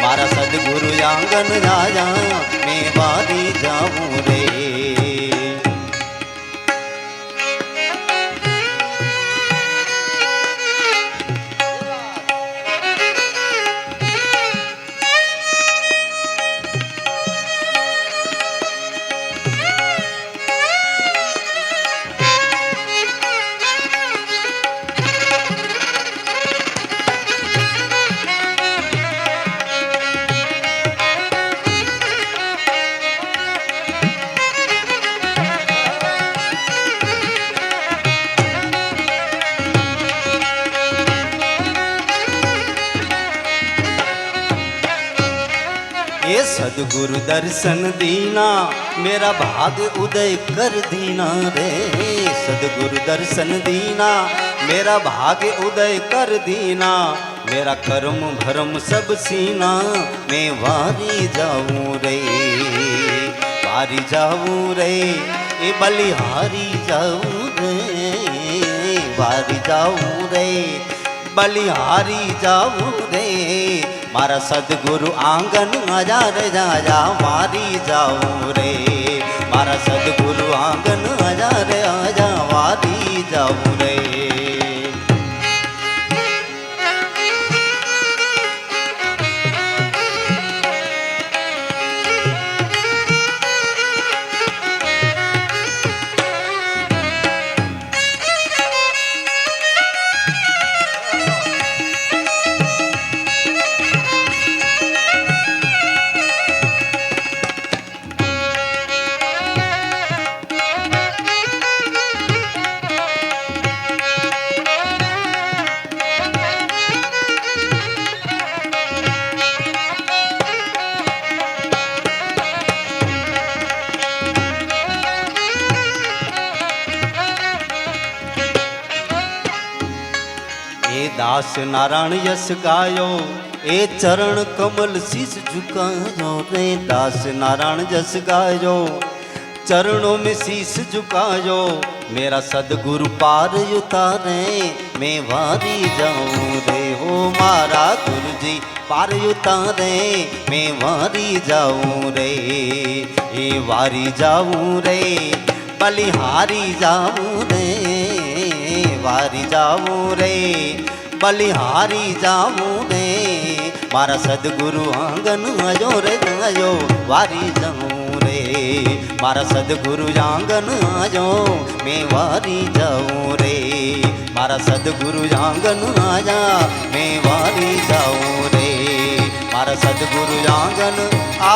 मारा सदगुरु आंगन राजा मैं वारी जाऊं रे। ये सदगुरु दर्शन दीना मेरा भाग उदय कर दीना रे। सदगुरु दर्शन दीना मेरा भाग उदय कर दीना। मेरा कर्म भरम सब सीना मैं वारी जाऊं रे। वारी जाऊं रे ये बलिहारी जाऊं रे। वारी जाऊं रे बलिहारी जाऊं रे। मारा सदगुरु आंगन हजार जा मारी जाऊं रे। मारा सदगुरु आंगन हजार आजा मारी जाऊं रे। दास नारायण यश गायो ए चरण कमल शीस झुकायो रे। दास नारायण यश गायो चरणों में शीस झुकायो। मेरा सदगुरु पार उतारे मैं वारी जाऊं रे। हो मारा गुरु जी पार उतारे मैं वारी जाऊं रे। ये वारी जाऊं रे बलिहारी जाऊं रे। वारी जाऊं रे बलिहारी जाऊं रे। मारा सदगुरु आंगन आजो रे आजो वारी जाऊं रे। मारा सदगुरु आंगन आजो मैं वारी जाऊं रे। मारा सदगुरु आंगन आजा मैं वारी जाऊं रे। मारा सदगुरु आंगन आ